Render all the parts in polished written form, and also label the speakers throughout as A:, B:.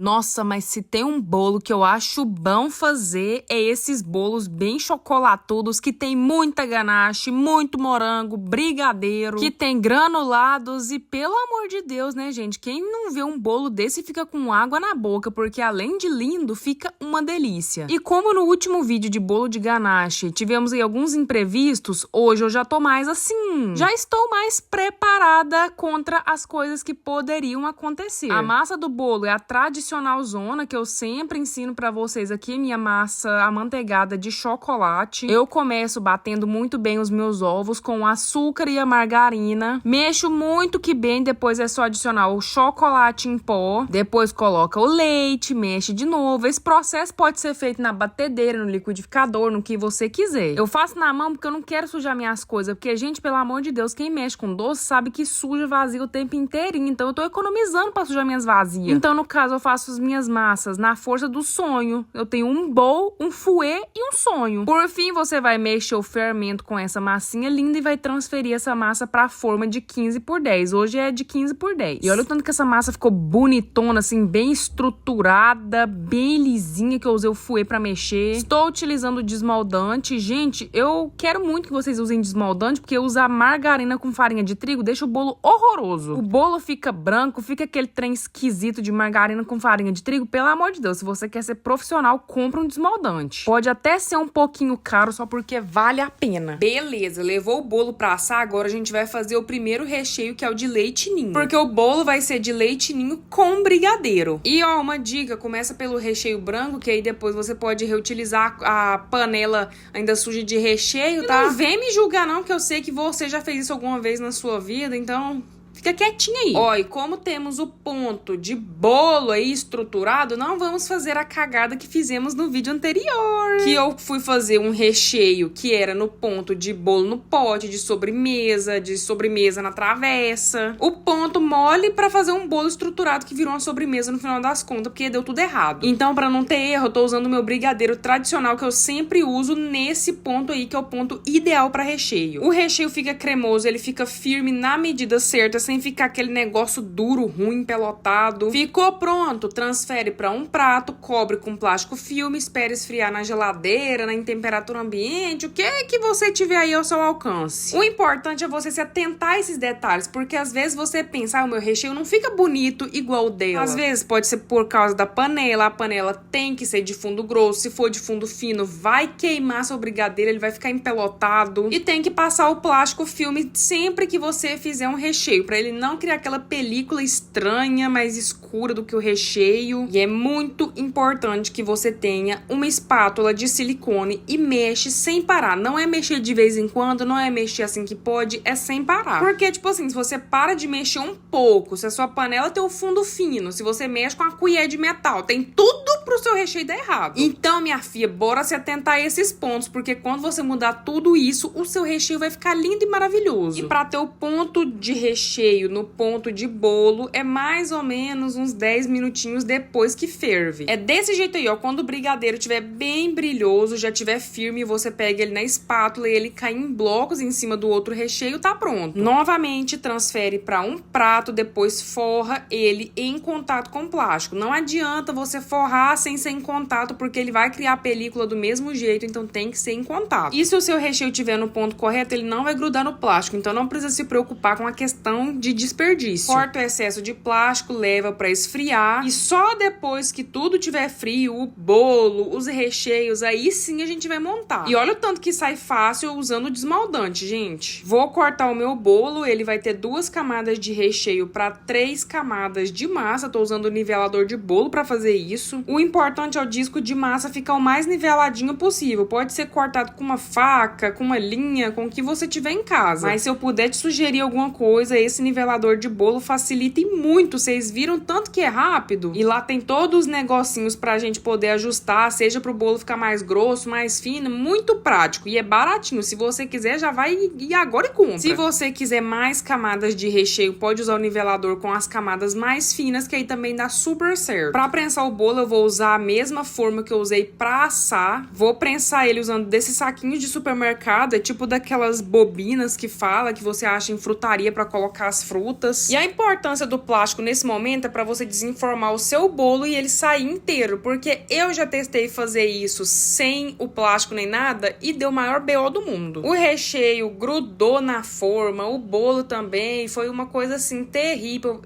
A: Nossa, mas se tem um bolo que eu acho bom fazer, é esses bolos bem chocolatudos, que tem muita ganache, muito morango, brigadeiro, que tem granulados e, pelo amor de Deus, né, gente? Quem não vê um bolo desse fica com água na boca, porque além de lindo, fica uma delícia. E como no último vídeo de bolo de ganache tivemos aí alguns imprevistos, hoje eu já tô mais assim, já estou mais preparada contra as coisas que poderiam acontecer. A massa do bolo é a tradicional zona, que eu sempre ensino pra vocês aqui, minha massa amanteigada de chocolate. Eu começo batendo muito bem os meus ovos com o açúcar e a margarina. Mexo muito que bem, depois é só adicionar o chocolate em pó. Depois coloca o leite, mexe de novo. Esse processo pode ser feito na batedeira, no liquidificador, no que você quiser. Eu faço na mão porque eu não quero sujar minhas coisas, porque, gente, pelo amor de Deus, quem mexe com doce sabe que suja vazio o tempo inteirinho. Então eu tô economizando pra sujar minhas vazias. Então, no caso, eu faço as minhas massas na força do sonho. Eu tenho um bowl, um fouet e um sonho. Por fim, você vai mexer o fermento com essa massinha linda e vai transferir essa massa pra forma de 15x10. Hoje é de 15x10. E olha o tanto que essa massa ficou bonitona, assim, bem estruturada, bem lisinha, que eu usei o fouet pra mexer. Estou utilizando desmoldante. Gente, eu quero muito que vocês usem desmoldante, porque usar margarina com farinha de trigo deixa o bolo horroroso. O bolo fica branco, fica aquele trem esquisito de margarina com farinha de trigo. Pelo amor de Deus, se você quer ser profissional, compra um desmoldante. Pode até ser um pouquinho caro, só porque vale a pena. Beleza, levou o bolo pra assar, agora a gente vai fazer o primeiro recheio, que é o de leite ninho. Porque o bolo vai ser de leite ninho com brigadeiro. E ó, uma dica, começa pelo recheio branco, que aí depois você pode reutilizar a panela ainda suja de recheio, tá? Não vem me julgar não, que eu sei que você já fez isso alguma vez na sua vida, então... fica quietinha aí. Ó, e como temos o ponto de bolo aí estruturado, não vamos fazer a cagada que fizemos no vídeo anterior. Que eu fui fazer um recheio que era no ponto de bolo no pote, de sobremesa na travessa. O ponto mole pra fazer um bolo estruturado que virou uma sobremesa no final das contas, porque deu tudo errado. Então, pra não ter erro, eu tô usando o meu brigadeiro tradicional, que eu sempre uso nesse ponto aí, que é o ponto ideal pra recheio. O recheio fica cremoso, ele fica firme na medida certa, sem ficar aquele negócio duro, ruim, pelotado. Ficou pronto, transfere para um prato, cobre com plástico filme, espere esfriar na geladeira, em temperatura ambiente, o que você tiver aí ao seu alcance. O importante é você se atentar a esses detalhes, porque às vezes você pensa, o meu recheio não fica bonito igual o dela. Às vezes pode ser por causa da panela, a panela tem que ser de fundo grosso, se for de fundo fino, vai queimar seu brigadeiro, ele vai ficar empelotado. E tem que passar o plástico filme sempre que você fizer um recheio, para ele não criar aquela película estranha, mais escura do que o recheio. E é muito importante que você tenha uma espátula de silicone e mexe sem parar. Não é mexer de vez em quando, não é mexer assim que pode, é sem parar. Porque, tipo assim, se você para de mexer um pouco, se a sua panela tem o fundo fino, se você mexe com a colher de metal, tem tudo pro seu recheio dar errado. Então, minha filha, bora se atentar a esses pontos, porque quando você mudar tudo isso, o seu recheio vai ficar lindo e maravilhoso. E pra ter o ponto de recheio no ponto de bolo, é mais ou menos uns 10 minutinhos depois que ferve. É desse jeito aí, ó, quando o brigadeiro estiver bem brilhoso, já estiver firme, você pega ele na espátula e ele cai em blocos em cima do outro recheio, tá pronto. Novamente, transfere para um prato, depois forra ele em contato com plástico. Não adianta você forrar sem ser em contato, porque ele vai criar película do mesmo jeito, então tem que ser em contato. E se o seu recheio estiver no ponto correto, ele não vai grudar no plástico, então não precisa se preocupar com a questão de desperdício. Corta o excesso de plástico, leva para esfriar e só depois que tudo tiver frio, o bolo, os recheios, aí sim a gente vai montar. E olha o tanto que sai fácil usando o desmoldante, gente. Vou cortar o meu bolo, ele vai ter 2 camadas de recheio para 3 camadas de massa. Tô usando o nivelador de bolo para fazer isso. O importante é o disco de massa ficar o mais niveladinho possível. Pode ser cortado com uma faca, com uma linha, com o que você tiver em casa. Mas se eu puder te sugerir alguma coisa, esse nivelador de bolo facilita muito. Vocês viram tanto que é rápido? E lá tem todos os negocinhos pra gente poder ajustar, seja pro bolo ficar mais grosso, mais fino, muito prático. E é baratinho. Se você quiser, já vai e agora e compra. Se você quiser mais camadas de recheio, pode usar o nivelador com as camadas mais finas, que aí também dá super certo. Pra prensar o bolo, eu vou usar usar a mesma forma que eu usei pra assar. Vou prensar ele usando desses saquinhos de supermercado, é tipo daquelas bobinas que fala que você acha em frutaria pra colocar as frutas. E a importância do plástico nesse momento é pra você desenformar o seu bolo e ele sair inteiro, porque eu já testei fazer isso sem o plástico nem nada e deu o maior BO do mundo. O recheio grudou na forma, o bolo também, foi uma coisa assim terrível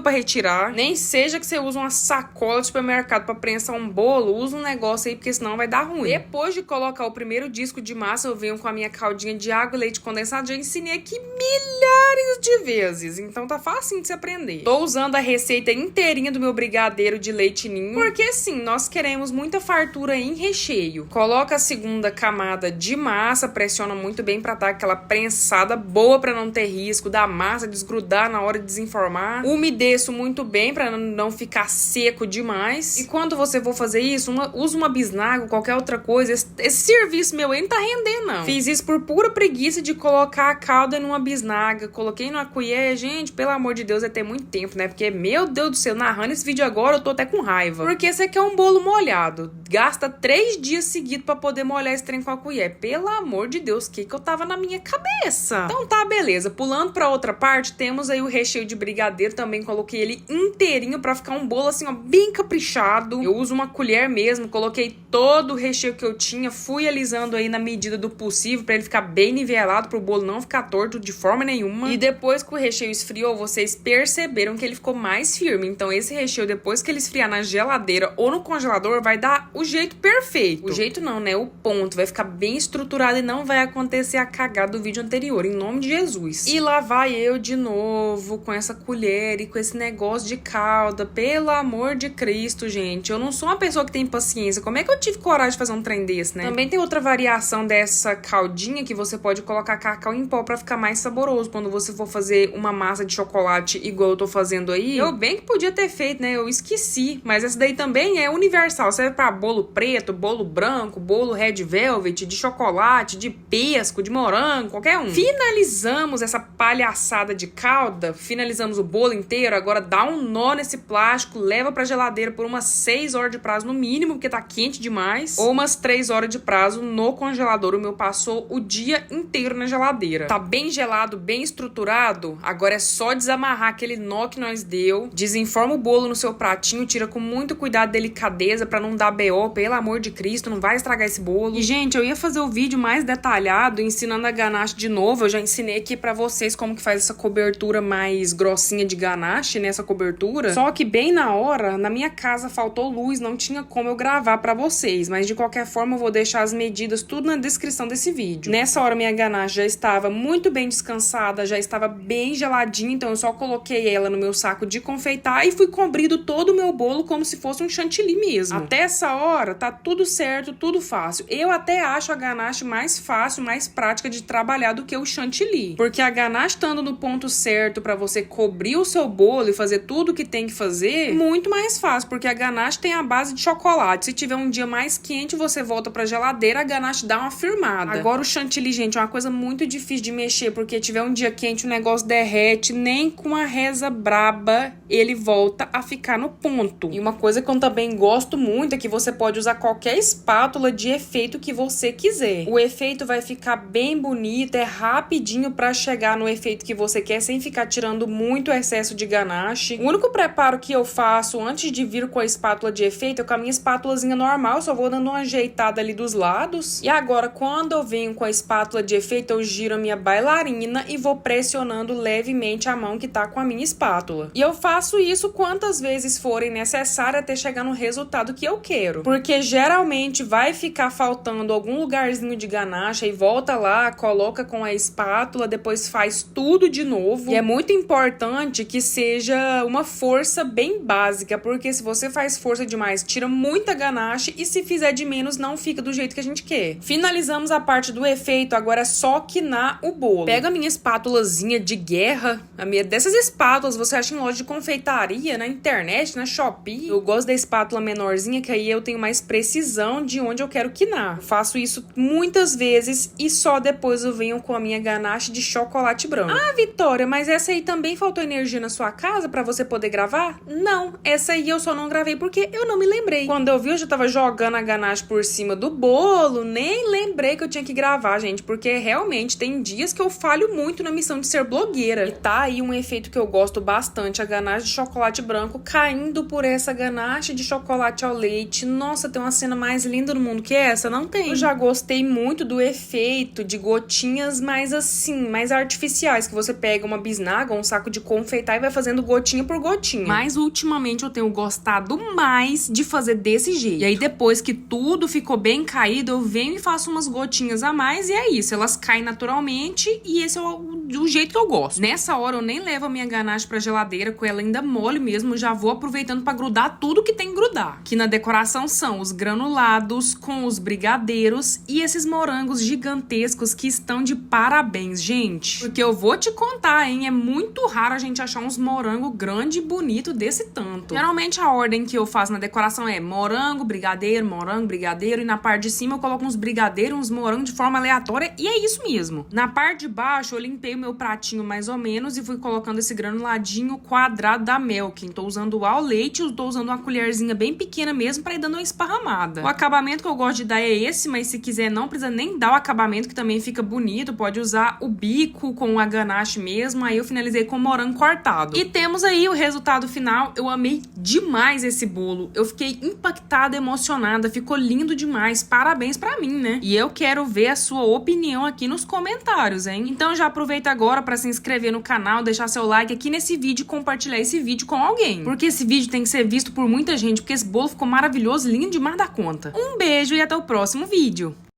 A: pra retirar. Nem seja que você use uma sacola de supermercado pra prensar um bolo, usa um negócio aí, porque senão vai dar ruim. Depois de colocar o primeiro disco de massa, eu venho com a minha caldinha de água e leite condensado. Já ensinei aqui milhares de vezes, então tá facinho de se aprender. Tô usando a receita inteirinha do meu brigadeiro de leite ninho, porque sim, nós queremos muita fartura em recheio. Coloca a segunda camada de massa, pressiona muito bem pra dar aquela prensada boa pra não ter risco da massa desgrudar na hora de desenformar. Umedeço muito bem pra não ficar seco demais. E quando você for fazer isso, usa uma bisnaga ou qualquer outra coisa. Esse serviço meu aí não tá rendendo, não. Fiz isso por pura preguiça de colocar a calda numa bisnaga. Coloquei numa colher. Gente, pelo amor de Deus, vai ter muito tempo, né? Porque, meu Deus do céu, narrando esse vídeo agora, eu tô até com raiva. Porque você quer um bolo molhado. Gasta 3 dias seguidos pra poder molhar esse trem com a colher. Pelo amor de Deus, o que eu tava na minha cabeça? Então tá, beleza. Pulando pra outra parte, temos aí o recheio de brigadeiro. Também coloquei ele inteirinho pra ficar um bolo assim, ó, bem caprichado. Eu uso uma colher mesmo. Coloquei todo o recheio que eu tinha. Fui alisando aí na medida do possível pra ele ficar bem nivelado, pro bolo não ficar torto de forma nenhuma. E depois que o recheio esfriou, vocês perceberam que ele ficou mais firme. Então esse recheio, depois que ele esfriar na geladeira ou no congelador, vai dar o jeito perfeito. O jeito não, né? O ponto. Vai ficar bem estruturado e não vai acontecer a cagada do vídeo anterior, em nome de Jesus. E lá vai eu de novo com essa colher e com esse negócio de calda. Pelo amor de Cristo, gente. Eu não sou uma pessoa que tem paciência. Como é que eu tive coragem de fazer um trem desse, né? Também tem outra variação dessa caldinha que você pode colocar cacau em pó pra ficar mais saboroso. Quando você for fazer uma massa de chocolate igual eu tô fazendo aí, eu bem que podia ter feito, né? Eu esqueci. Mas essa daí também é universal. Serve pra bolo preto, bolo branco, bolo red velvet, de chocolate, de pesco, de morango, qualquer um. Finalizamos essa palhaçada de calda. Finalizamos o bolo inteiro. Agora dá um nó nesse plástico, leva pra geladeira por umas 6 horas de prazo no mínimo, porque tá quente demais. Ou umas 3 horas de prazo no congelador. O meu passou o dia inteiro na geladeira. Tá bem gelado, bem estruturado. Agora é só desamarrar aquele nó que nós deu. Desenforma o bolo no seu pratinho, tira com muito cuidado e delicadeza pra não dar BO, pelo amor de Cristo, não vai estragar esse bolo. E, gente, eu ia fazer o vídeo mais detalhado, ensinando a ganache de novo. Eu já ensinei aqui pra vocês como que faz essa cobertura mais grossinha de ganache, nessa cobertura. Só que bem na hora, na minha casa faltou luz, não tinha como eu gravar pra vocês. Mas de qualquer forma eu vou deixar as medidas tudo na descrição desse vídeo. Nessa hora minha ganache já estava muito bem descansada, já estava bem geladinha, então eu só coloquei ela no meu saco de confeitar e fui cobrindo todo o meu bolo como se fosse um chantilly mesmo. Até essa hora tá tudo certo, tudo fácil. Eu até acho a ganache mais fácil, mais prática de trabalhar do que o chantilly. Porque a ganache estando no ponto certo pra você cobrir o seu bolo e fazer tudo o que tem que fazer, muito mais fácil, porque a ganache tem a base de chocolate. Se tiver um dia mais quente, você volta pra geladeira, a ganache dá uma firmada. Agora o chantilly, gente, é uma coisa muito difícil de mexer, porque tiver um dia quente, o negócio derrete, nem com a reza braba ele volta a ficar no ponto. E uma coisa que eu também gosto muito é que você pode usar qualquer espátula de efeito que você quiser. O efeito vai ficar bem bonito, é rapidinho pra chegar no efeito que você quer, sem ficar tirando muito excesso de ganache. O único preparo que eu faço antes de vir com a espátula de efeito é com a minha espátulazinha normal, só vou dando uma ajeitada ali dos lados. E agora, quando eu venho com a espátula de efeito, eu giro a minha bailarina e vou pressionando levemente a mão que tá com a minha espátula. E eu faço isso quantas vezes forem necessárias até chegar no resultado que eu quero. Porque geralmente vai ficar faltando algum lugarzinho de ganache e volta lá, coloca com a espátula, depois faz tudo de novo. E é muito importante que seja uma força bem básica, porque se você faz força demais, tira muita ganache e se fizer de menos, não fica do jeito que a gente quer. Finalizamos a parte do efeito, agora é só quinar o bolo. Pega a minha espátulazinha de guerra, dessas espátulas você acha em loja de confeitaria, na internet, na Shopee. Eu gosto da espátula menorzinha, que aí eu tenho mais precisão de onde eu quero quinar. Eu faço isso muitas vezes e só depois eu venho com a minha ganache de chocolate branco. Ah, Vitória, mas essa aí também faltou energia na sua casa pra você poder gravar? Não, essa aí eu só não gravei por porque eu não me lembrei. Quando eu vi, eu já tava jogando a ganache por cima do bolo, nem lembrei que eu tinha que gravar, gente, porque realmente tem dias que eu falho muito na missão de ser blogueira. E tá aí um efeito que eu gosto bastante, a ganache de chocolate branco caindo por essa ganache de chocolate ao leite. Nossa, tem uma cena mais linda no mundo que essa? Não tem. Eu já gostei muito do efeito de gotinhas mais assim, mais artificiais, que você pega uma bisnaga, um saco de confeitar e vai fazendo gotinha por gotinha. Mas ultimamente eu tenho gostado mais de fazer desse jeito. E aí depois que tudo ficou bem caído, eu venho e faço umas gotinhas a mais e é isso. Elas caem naturalmente e esse é o jeito que eu gosto. Nessa hora eu nem levo a minha ganache pra geladeira, com ela ainda mole mesmo, já vou aproveitando pra grudar tudo que tem que grudar. Aqui na decoração são os granulados com os brigadeiros e esses morangos gigantescos que estão de parabéns, gente. Porque eu vou te contar, hein, é muito raro a gente achar uns morangos grande e bonito desse tanto. Geralmente a ordem que eu faço na decoração é morango, brigadeiro, e na parte de cima eu coloco uns brigadeiros, uns morangos de forma aleatória e é isso mesmo. Na parte de baixo eu limpei o meu pratinho mais ou menos e fui colocando esse granuladinho quadrado da Melkin. Tô usando ao leite, eu tô usando uma colherzinha bem pequena mesmo pra ir dando uma esparramada. O acabamento que eu gosto de dar é esse, mas se quiser não precisa nem dar o acabamento, que também fica bonito. Pode usar o bico com a ganache mesmo. Aí eu finalizei com morango cortado. E temos aí o resultado final. Eu amei demais esse bolo. Eu fiquei impactada, emocionada. Ficou lindo demais. Parabéns pra mim, né? E eu quero ver a sua opinião aqui nos comentários, hein? Então já aproveita agora pra se inscrever no canal, deixar seu like aqui nesse vídeo e compartilhar esse vídeo com alguém. Porque esse vídeo tem que ser visto por muita gente, porque esse bolo ficou maravilhoso, lindo demais da conta. Um beijo e até o próximo vídeo.